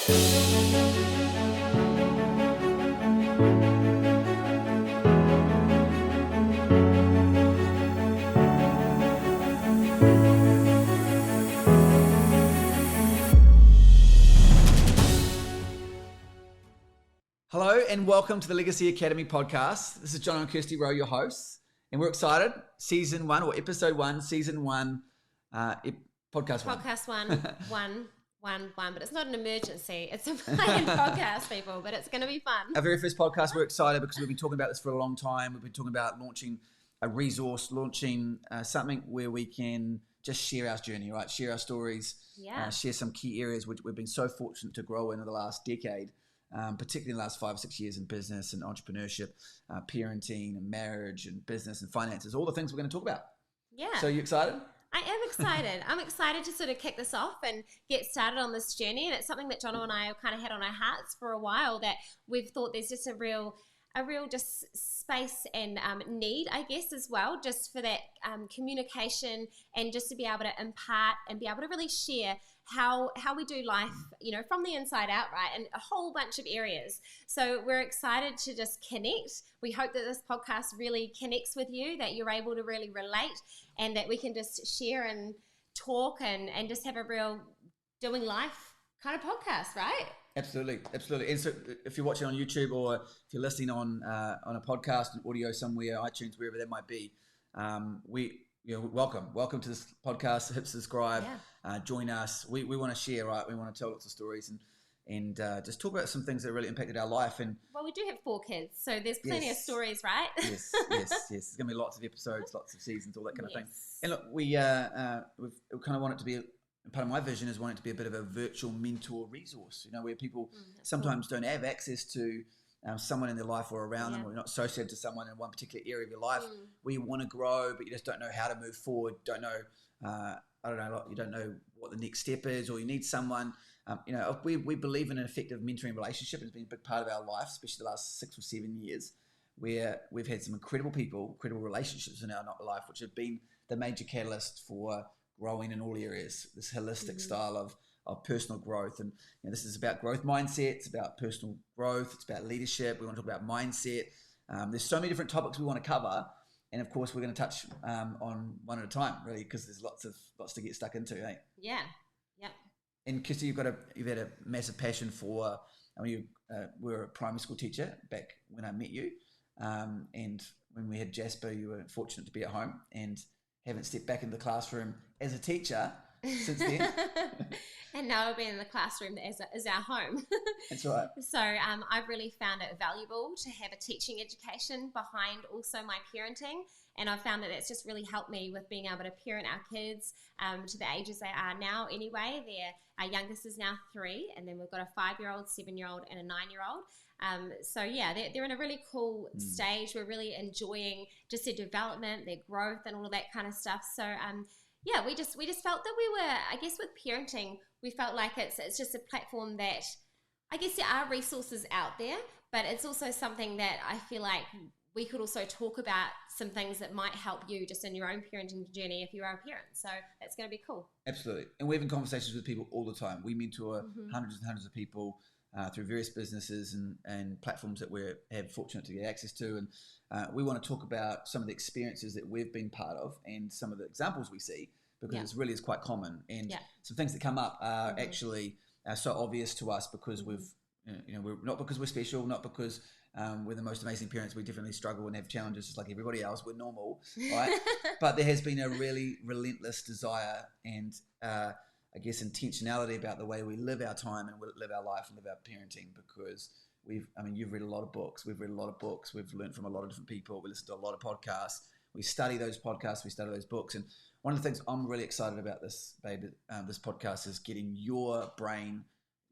Hello and welcome to the Legacy Academy podcast. This is Jono and Kirsty, Rowe, your hosts, and we're excited. Season 1 or episode 1, season 1, podcast 1. Podcast 1, but it's not an emergency. It's a planned podcast, people, but it's going to be fun. Our very first podcast, we're excited because we've been talking about this for a long time. We've been talking about launching a resource, launching something where we can just share our journey, right? Share our stories, share some key areas which we've been so fortunate to grow in the last decade. Particularly in the last 5 or 6 years in business and entrepreneurship, parenting and marriage and business and finances, all the things we're going to talk about. Yeah. So you excited? I am excited. I'm excited to sort of kick this off and get started on this journey. And it's something that Jono and I have kind of had on our hearts for a while, that we've thought there's just a real just space and need, I guess, as well, just for that communication and just to be able to impart and be able to really share how we do life, from the inside out, right? And a whole bunch of areas. So we're excited to just connect. We hope that this podcast really connects with you, that you're able to really relate, and that we can just share and talk and just have a real doing life kind of podcast, right? Absolutely. And so if you're watching on YouTube or if you're listening on a podcast, an audio somewhere, iTunes, wherever that might be, welcome to this podcast. Hit subscribe, join us. We want to share, right? We want to tell lots of stories and just talk about some things that really impacted our life. And well, we do have 4 kids, so there's plenty of stories, right? Yes. There's going to be lots of episodes, lots of seasons, all that kind of thing. And look, we kind of want it to be. Part of my vision is wanting it to be a bit of a virtual mentor resource, where people sometimes don't have access to someone in their life or around them, or you're not associated to someone in one particular area of your life where you want to grow, but you just don't know how to move forward, don't know, you don't know what the next step is, or you need someone. We believe in an effective mentoring relationship. It's been a big part of our life, especially the last 6 or 7 years, where we've had some incredible people, incredible relationships in our life, which have been the major catalyst for growing in all areas, this holistic style of personal growth. And this is about growth mindset, it's about personal growth, it's about leadership. We want to talk about mindset. There's so many different topics we want to cover, and of course we're going to touch on one at a time, really, because there's lots to get stuck into, eh? Yeah. And Kirsty, you've had a massive passion for. You were a primary school teacher back when I met you, and when we had Jasper, you were fortunate to be at home and haven't stepped back into the classroom as a teacher since then. And now I've been in the classroom as our home. That's right. So I've really found it valuable to have a teaching education behind also my parenting. And I've found that it's just really helped me with being able to parent our kids to the ages they are now anyway. Our youngest is now 3, and then we've got a 5-year-old, 7-year-old, and a 9-year-old. They're in a really cool stage. We're really enjoying just their development, their growth, and all of that kind of stuff. So we just felt that we were, I guess, with parenting, we felt like it's just a platform that, I guess, there are resources out there, but it's also something that I feel like we could also talk about some things that might help you just in your own parenting journey if you are a parent. So that's going to be cool. Absolutely. And we're having conversations with people all the time. We mentor hundreds and hundreds of people through various businesses and platforms that we're fortunate to get access to. And we want to talk about some of the experiences that we've been part of and some of the examples we see, because it really is quite common. And some things that come up are actually so obvious to us because we're not because we're special, not because we're the most amazing parents. We definitely struggle and have challenges just like everybody else. We're normal, right? But there has been a really relentless desire and I guess intentionality about the way we live our time and live our life and live our parenting, because you've read a lot of books. We've read a lot of books. We've learned from a lot of different people. We listen to a lot of podcasts. We study those podcasts. We study those books. And one of the things I'm really excited about this podcast is getting your brain,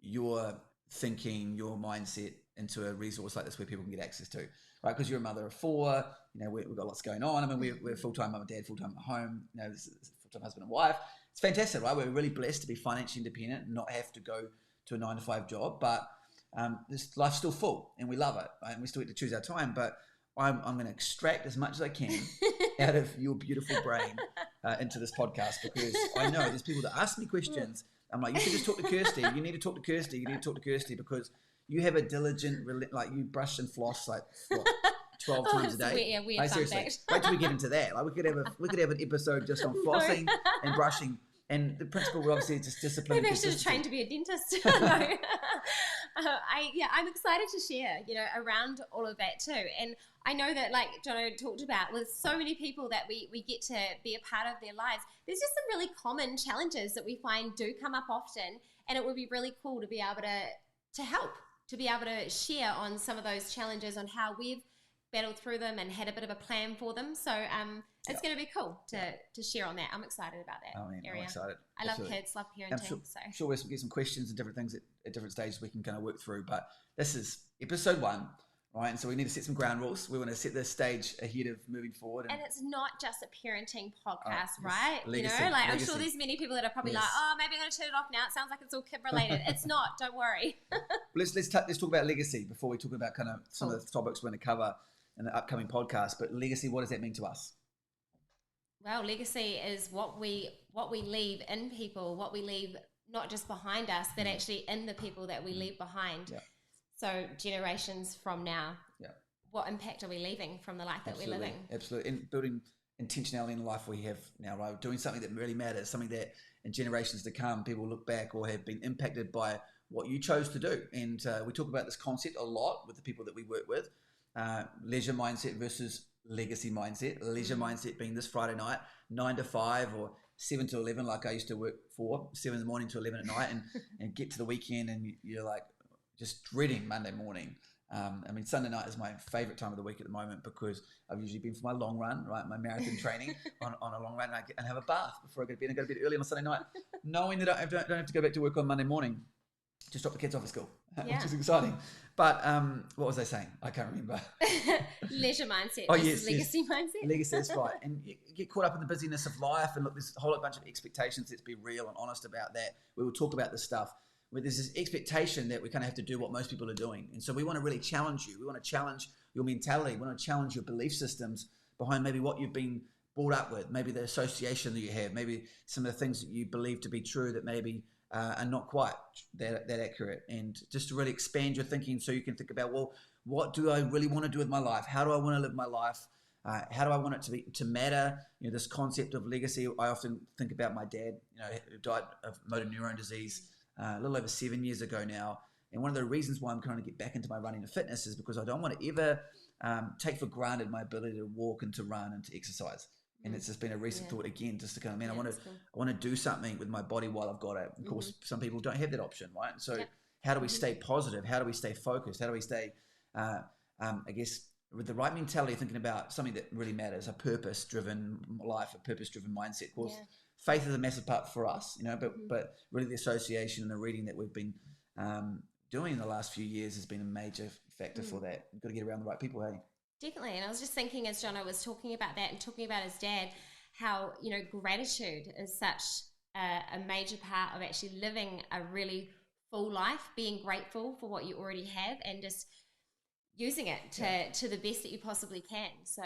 your thinking, your mindset into a resource like this where people can get access to, right? Because you're a mother of 4, we've got lots going on. We're full-time mum and dad, full-time at home, full-time husband and wife. It's fantastic, right? We're really blessed to be financially independent and not have to go to a 9-to-5 job, but this life's still full and we love it, right? And we still get to choose our time, but I'm going to extract as much as I can out of your beautiful brain into this podcast, because I know there's people that ask me questions I'm like, you should just talk to Kirsty. You need to talk to Kirsty. You need to talk to Kirsty because you have a diligent, like you brush and floss like what, 12 times a day. Weird seriously, wait till we get into that. Like we could have an episode just on flossing and brushing. And the principle will obviously just discipline. Maybe I should have trained to be a dentist. I'm excited to share, around all of that too. And I know that, like Jono talked about, with so many people that we get to be a part of their lives, there's just some really common challenges that we find do come up often. And it would be really cool to be able to help, to be able to share on some of those challenges, on how we've battled through them and had a bit of a plan for them. So it's going to be cool to share on that. I'm excited about that area. I'm excited. I love kids, love parenting. I'm sure we'll get some questions and different things at different stages we can kind of work through. But this is episode 1, right? And so we need to set some ground rules. We want to set the stage ahead of moving forward. And it's not just a parenting podcast, right? Legacy, I'm sure there's many people that are probably like, oh, maybe I'm going to turn it off now. It sounds like it's all kid related. It's not. Don't worry. Let's talk about legacy before we talk about kind of some of the topics we're going to cover in the upcoming podcast. But legacy, what does that mean to us? Well, legacy is what we leave in people, what we leave not just behind us, but actually in the people that we leave behind. Yeah. So generations from now, what impact are we leaving from the life that we're living? Absolutely. And building intentionality in the life we have now, right? Doing something that really matters, something that in generations to come, people look back or have been impacted by what you chose to do. And we talk about this concept a lot with the people that we work with. Leisure mindset versus legacy mindset. Leisure mindset being this Friday night, 9 to 5 or 7 to 11, like I used to work for, 7 in the morning to 11 at night, and get to the weekend and you're like just dreading Monday morning. Sunday night is my favorite time of the week at the moment because I've usually been for my long run, right? My marathon training on a long run, and have a bath before I go to bed. I go to bed early on a Sunday night, knowing that I don't have to go back to work on Monday morning. Just drop the kids off at school, which is exciting. But what was I saying? I can't remember. Leisure mindset. Legacy mindset. Legacy, that's right. And you get caught up in the busyness of life, and look, there's a whole bunch of expectations. Let's be real and honest about that. We will talk about this stuff. Where there's this expectation that we kind of have to do what most people are doing. And so we want to really challenge you. We want to challenge your mentality. We want to challenge your belief systems behind maybe what you've been brought up with, maybe the association that you have, maybe some of the things that you believe to be true that maybe are not quite that accurate. And just to really expand your thinking so you can think about, well, what do I really want to do with my life? How do I want to live my life? How do I want it to matter? This concept of legacy. I often think about my dad, who died of motor neurone disease a little over 7 years ago now. And one of the reasons why I'm trying to get back into my running and fitness is because I don't want to ever take for granted my ability to walk and to run and to exercise. And it's just been a recent thought again, just to kind of, I want to do something with my body while I've got it. Of course, some people don't have that option, right? So how do we stay positive? How do we stay focused? How do we stay, with the right mentality, thinking about something that really matters, a purpose-driven life, a purpose-driven mindset? Of course, faith is a massive part for us, but really the association and the reading that we've been doing in the last few years has been a major factor for that. You've got to get around the right people, hey? Definitely. And I was just thinking, as Jono was talking about that and talking about his dad, how, gratitude is such a major part of actually living a really full life, being grateful for what you already have and just using it to the best that you possibly can. So,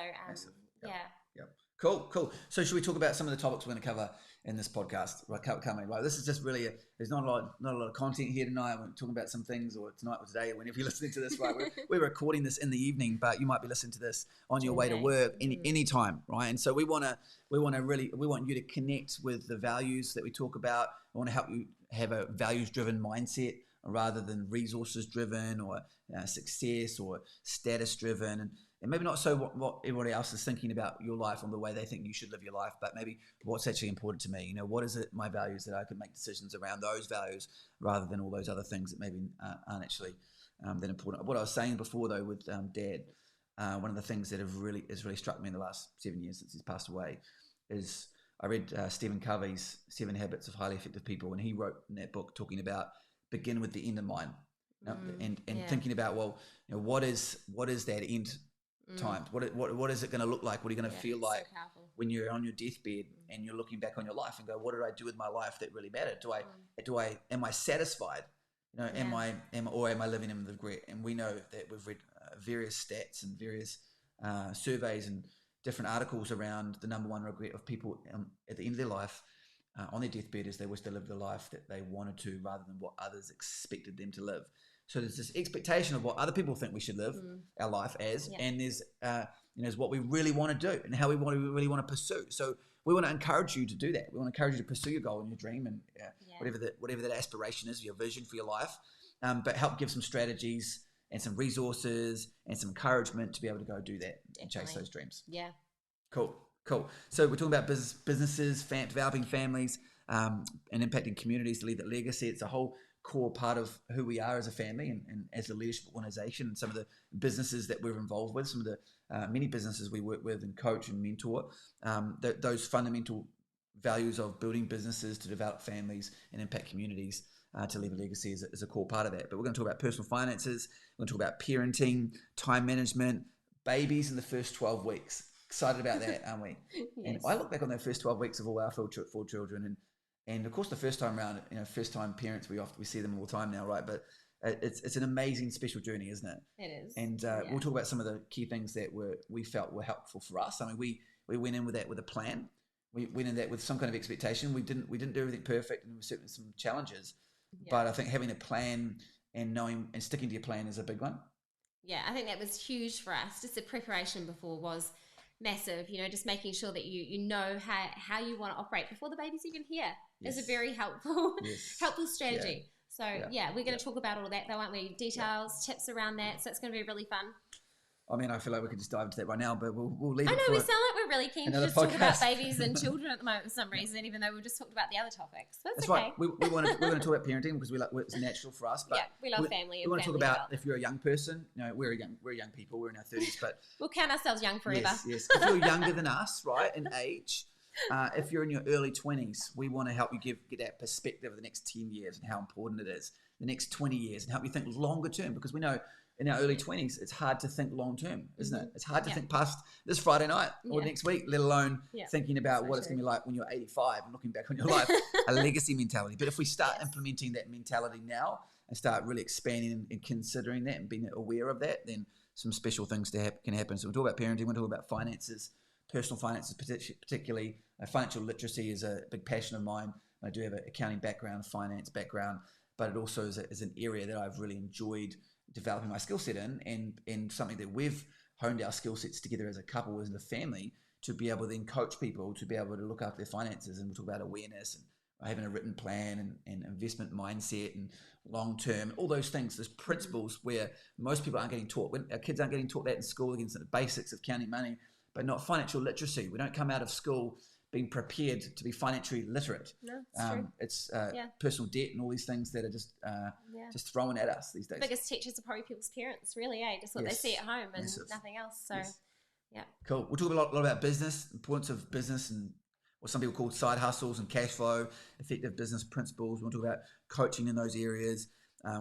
Yep. Cool. So should we talk about some of the topics we're going to cover in this podcast? Right, this is just really there's not a lot of content here tonight. We're talking about some things, or tonight or today, or whenever you're listening to this. Right, we're recording this in the evening, but you might be listening to this on your way to work any time, right? And so we want you to connect with the values that we talk about. I want to help you have a values-driven mindset rather than resources-driven or success or status-driven. And maybe not so what everybody else is thinking about your life and the way they think you should live your life, but maybe what's actually important to me. What is it, my values, that I can make decisions around those values rather than all those other things that maybe aren't actually that important. What I was saying before, though, with Dad, one of the things that has really struck me in the last 7 years since he's passed away is I read Stephen Covey's 7 Habits of Highly Effective People, and he wrote in that book talking about begin with the end in mind, and thinking about, what is that end times? What is it going to look like? What are you going to feel like when you're on your deathbed and you're looking back on your life and go, what did I do with my life that really mattered? Am I satisfied? Am I living in regret? And we know that we've read various stats and various surveys and different articles around the number one regret of people at the end of their life on their deathbed is they wish they lived the life that they wanted to rather than what others expected them to live. So there's this expectation of what other people think we should live our life as, and there's what we really want to do and how we really want to pursue. So we want to encourage you to do that. We want to encourage you to pursue your goal and your dream and whatever that aspiration is, your vision for your life, but help give some strategies and some resources and some encouragement to be able to go do that and chase those dreams. Yeah. Cool. So we're talking about businesses, developing families, and impacting communities to leave that legacy. It's a whole core part of who we are as a family and as a leadership organization, and some of the businesses that we're involved with, some of the many businesses we work with and coach and mentor, those fundamental values of building businesses to develop families and impact communities to leave a legacy is a core part of that. But we're going to talk about personal finances, we're going to talk about parenting, time management, babies in the first 12 weeks. Excited about that, aren't we? Yes. And I look back on the first 12 weeks of all our four children, and of course the first time around, first time parents, we see them all the time now, right? But it's an amazing, special journey, isn't it? It is. And we'll talk about some of the key things that we felt were helpful for us. I mean, we went in with that with a plan. We went in that with some kind of expectation. We didn't do everything perfect, and there were certainly some challenges. Yeah. But I think having a plan and knowing and sticking to your plan is a big one. Yeah, I think that was huge for us. Just the preparation before was massive, just making sure that you know how you want to operate before the baby's even here is a very helpful strategy. Yeah. So we're going to talk about all of that though, aren't we? Details, tips around that. So it's going to be really fun. I mean, I feel like we could just dive into that right now, but we'll leave it. I know, we sound like we're really keen to just talk about babies and children at the moment for some reason, even though we've just talked about the other topics. But it's okay. Right. We're going to talk about parenting because it's natural for us. But we love family. We want to talk about if you're a young person. We're young people. We're in our 30s, but we'll count ourselves young forever. Yes. If you're younger than us, right, in age, if you're in your early 20s, we want to help you get that perspective of the next 10 years and how important it is, the next 20 years, and help you think longer term, because we know in our early 20s, it's hard to think long term, isn't it? It's hard to think past this Friday night or next week, let alone thinking about what it's going to be like when you're 85 and looking back on your life, a legacy mentality. But if we start implementing that mentality now and start really expanding and considering that and being aware of that, then some special things can happen. So we'll talk about parenting, we'll talk about finances, personal finances, particularly financial literacy is a big passion of mine. I do have an accounting background, finance background, but it also is an area that I've really enjoyed developing my skill set in, and something that we've honed our skill sets together as a couple, as a family, to be able to then coach people to be able to look after their finances. And we'll talk about awareness and having a written plan and investment mindset and long term, all those things. There's principles where most people aren't getting taught. When our kids aren't getting taught that in school, against the basics of counting money, but not financial literacy. We don't come out of school being prepared to be financially literate. No, it's true. It's personal debt and all these things that are just thrown at us these days. The biggest teachers are probably people's parents, really, just what they see at home and nothing else. So, Cool. We'll talk a lot about business, importance of business, and what some people call side hustles and cash flow, effective business principles. We'll talk about coaching in those areas.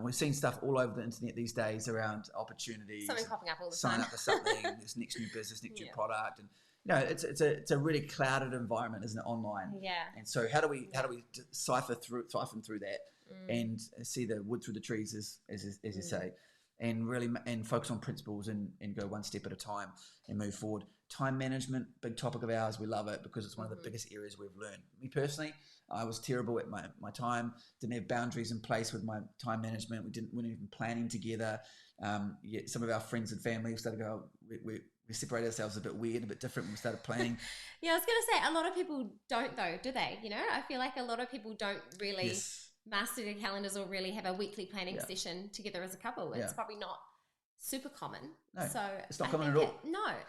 We've seen stuff all over the internet these days around opportunities. Something popping up all the time. Sign up for something, this next new business, next new product, and it's a really clouded environment, isn't it, online? Yeah. And so how do we siphon through that and see the wood through the trees, as you say, and really focus on principles and go one step at a time and move forward. Time management, big topic of ours. We love it because it's one of the biggest areas we've learned. Me personally, I was terrible at my time. Didn't have boundaries in place with my time management. We weren't even planning together. Yet some of our friends and family started to go, we separate ourselves a bit weird, a bit different when we started planning. I was going to say, a lot of people don't though, do they? I feel like a lot of people don't really master their calendars or really have a weekly planning session together as a couple. It's probably not super common. No, so it's not common at all.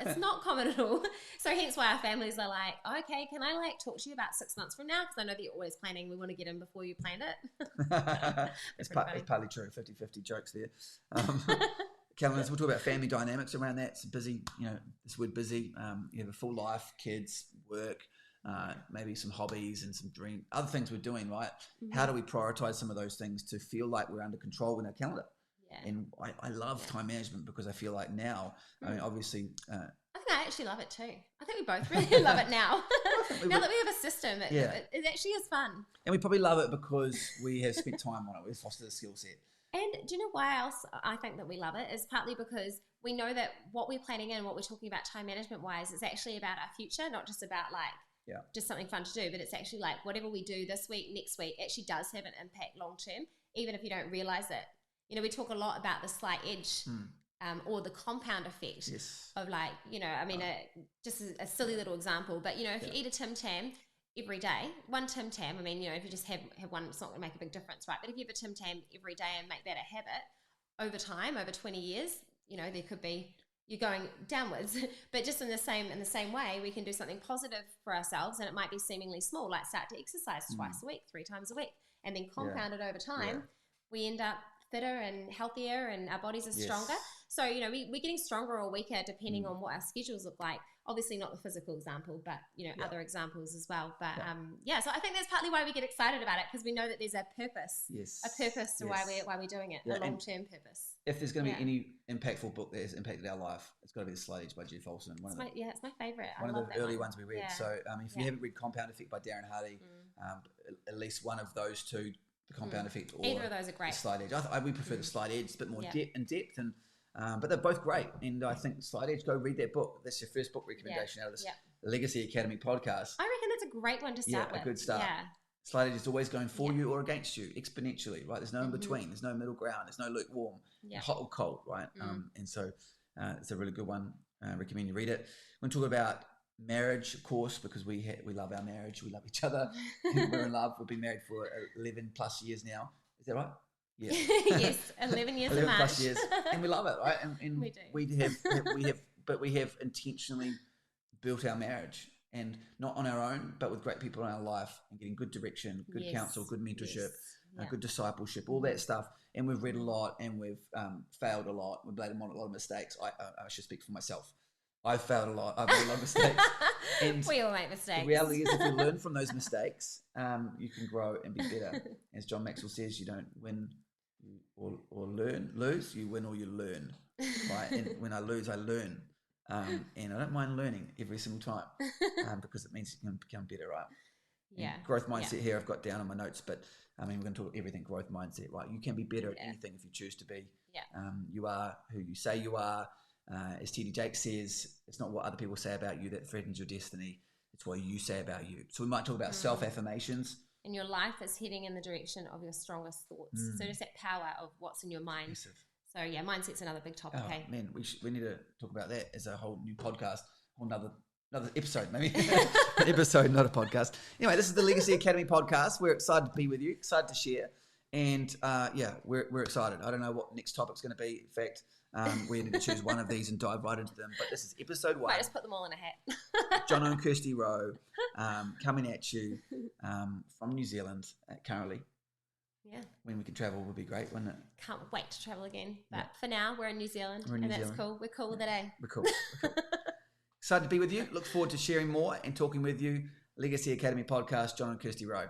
It's not common at all. So hence why our families are like, okay, can I talk to you about 6 months from now? Because I know that you're always planning. We want to get in before you plan it. It's partly true. 50-50 jokes there. Calendars, we'll talk about family dynamics around that. It's busy, this word busy. You have a full life, kids, work, maybe some hobbies and some other things we're doing, right? Mm-hmm. How do we prioritize some of those things to feel like we're under control in our calendar? Yeah. And I love time management because I feel like now, I mean, obviously... I think I actually love it too. I think we both really love it now. Now that we have a system, it actually is fun. And we probably love it because we have spent time on it. We've fostered a skill set. And do you know why else I think that we love it? Is partly because we know that what we're planning and what we're talking about time management wise is actually about our future, not just about just something fun to do, but it's actually like whatever we do this week, next week, actually does have an impact long term, even if you don't realize it. You know, we talk a lot about the slight edge or the compound effect of like, you know, I mean, just a silly little example, but, you know, if you eat a Tim Tam every day, one Tim Tam, I mean, you know, if you just have one, it's not going to make a big difference, right? But if you have a Tim Tam every day and make that a habit, over time, over 20 years, you know, there could be, you're going downwards. But just in the same way, we can do something positive for ourselves, and it might be seemingly small, like start to exercise twice a week, 3 times a week, and then compound it over time. We end up fitter and healthier, and our bodies are stronger. So, you know, we're getting stronger or weaker depending on what our schedules look like. Obviously not the physical example, but, you know, other examples as well. But so I think that's partly why we get excited about it, because we know that there's a purpose, to why we're doing it, a long-term purpose. If there's going to be any impactful book that has impacted our life, it's got to be The Slight Edge by Jeff Olson. It's my favourite. One of the early ones we read. So if you haven't read Compound Effect by Darren Hardy, at least one of those two, The Compound Effect or either of those are great. The Slight Edge. We prefer The Slight Edge. It's a bit more depth, and but they're both great. And I think Slight Edge, go read that book. That's your first book recommendation out of this Legacy Academy podcast. I reckon that's a great one to start with. A good start. Yeah. Slight Edge is always going for you or against you, exponentially, right? There's no in between. There's no middle ground. There's no lukewarm, hot or cold, right? And so it's a really good one. Recommend you read it. We're talking about marriage, of course, because we love our marriage. We love each other. We're in love. We've been married for 11 plus years now. Is that right? Yeah. Yes, 11 years. 11 plus years, and we love it, right? And we do. we have intentionally built our marriage, and not on our own, but with great people in our life, and getting good direction, good counsel, good mentorship, good discipleship, all that stuff. And we've read a lot, and we've failed a lot. We've made a lot of mistakes. I should speak for myself. I've failed a lot. I've made a lot of mistakes. And we all make mistakes. The reality is, if you learn from those mistakes, you can grow and be better. As John Maxwell says, you don't win or lose. You win or you learn, right? And when I lose, I learn. And I don't mind learning every single time because it means you can become better, right? Yeah. And growth mindset here I've got down on my notes, but I mean, we're going to talk everything growth mindset, right? You can be better at anything if you choose to be. Yeah. You are who you say you are. As T.D. Jakes says, it's not what other people say about you that threatens your destiny. It's what you say about you. So we might talk about self-affirmations. And your life is heading in the direction of your strongest thoughts. So just that power of what's in your mind. Massive. So mindset's another big topic. Oh, man, we need to talk about that as a whole new podcast, another episode maybe. An episode, not a podcast. Anyway, this is the Legacy Academy podcast. We're excited to be with you, excited to share, and we're excited. I don't know what next topic's going to be. In fact, we need to choose one of these and dive right into them. But this is episode 1. Might just put them all in a hat. Jono and Kirsty Rowe coming at you from New Zealand currently. Yeah. When we can travel would be great, wouldn't it? Can't wait to travel again. But for now, we're in New Zealand. That's cool. We're cool with it, eh? We're cool. Excited to be with you. Look forward to sharing more and talking with you. Legacy Academy podcast, Jono and Kirsty Rowe.